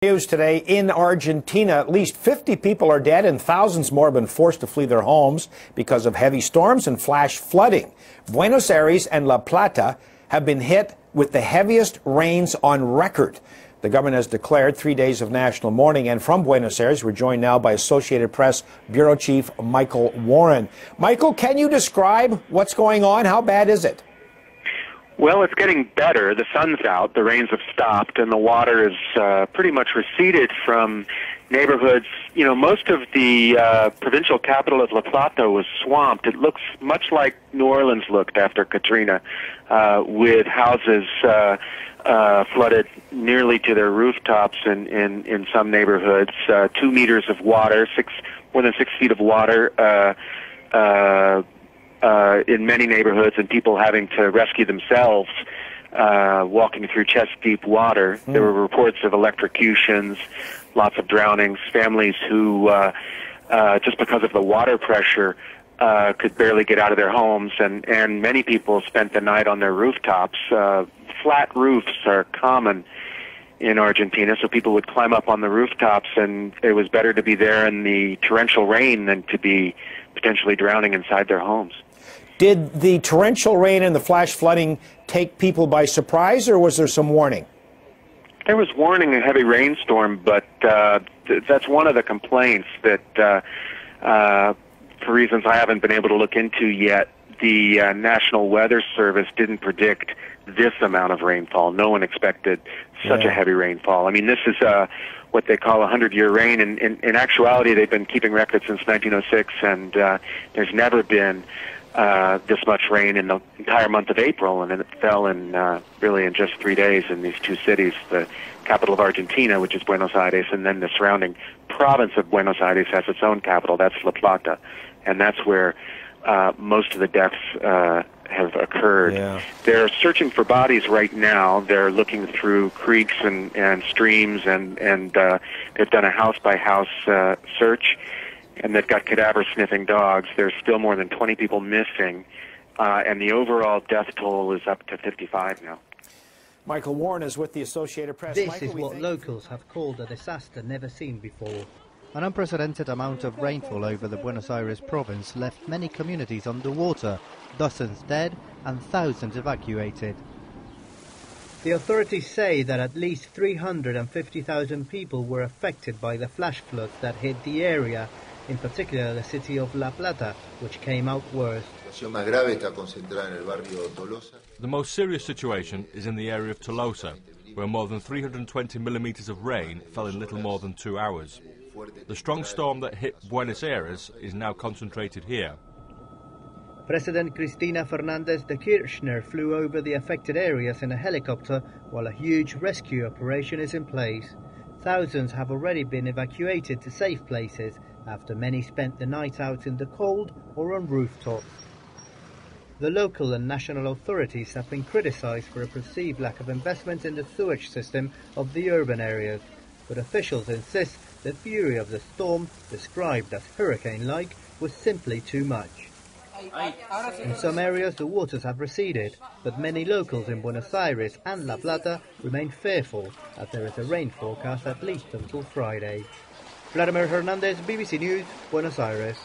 News today in Argentina, at least 50 people are dead and thousands more have been forced to flee their homes because of heavy storms and flash flooding. Buenos Aires and La Plata have been hit with the heaviest rains on record. The government has declared 3 days of national mourning, and from Buenos Aires, we're joined now by Associated Press Bureau Chief Michael Warren. Michael, can you describe what's going on? How bad is it? Well, it's getting better. The sun's out, the rains have stopped, and the water is pretty much receded from neighborhoods. You know, most of the provincial capital of La Plata was swamped. It looks much like New Orleans looked after Katrina, with houses flooded nearly to their rooftops in some neighborhoods. 2 meters of water, more than 6 feet of water, in many neighborhoods, and people having to rescue themselves, walking through chest-deep water. There were reports of electrocutions, lots of drownings, families who, just because of the water pressure, could barely get out of their homes, and many people spent the night on their rooftops. Flat roofs are common in Argentina, so people would climb up on the rooftops, and it was better to be there in the torrential rain than to be potentially drowning inside their homes. Did the torrential rain and the flash flooding take people by surprise, or was there some warning? There was warning of heavy rainstorm, but that's one of the complaints that, for reasons I haven't been able to look into yet, the National Weather Service didn't predict this amount of rainfall. No one expected such a heavy rainfall. I mean, this is what they call a 100-year rain. In actuality, they've been keeping records since 1906, and there's never been this much rain in the entire month of April, and it fell in really in just 3 days in these two cities, the capital of Argentina, which is Buenos Aires, and then the surrounding province of Buenos Aires has its own capital, that's La Plata, and that's where most of the deaths have occurred. Yeah. They're searching for bodies right now. They're looking through creeks and streams, and they've done a house-by-house search, and they've got cadaver-sniffing dogs. There's still more than 20 people missing, and the overall death toll is up to 55 now. Michael Warren is with the Associated Press. This Michael, is what locals have called a disaster never seen before. An unprecedented amount of rainfall over the Buenos Aires province left many communities underwater, dozens dead and thousands evacuated. The authorities say that at least 350,000 people were affected by the flash floods that hit the area, in particular the city of La Plata, which came out worst. The most serious situation is in the area of Tolosa, where more than 320 millimeters of rain fell in little more than 2 hours. The strong storm that hit Buenos Aires is now concentrated here. President Cristina Fernández de Kirchner flew over the affected areas in a helicopter while a huge rescue operation is in place. Thousands have already been evacuated to safe places after many spent the night out in the cold or on rooftops. The local and national authorities have been criticized for a perceived lack of investment in the sewage system of the urban areas, but officials insist the fury of the storm, described as hurricane-like, was simply too much. In some areas the waters have receded, but many locals in Buenos Aires and La Plata remain fearful as there is a rain forecast at least until Friday. Vladimir Hernandez, BBC News, Buenos Aires.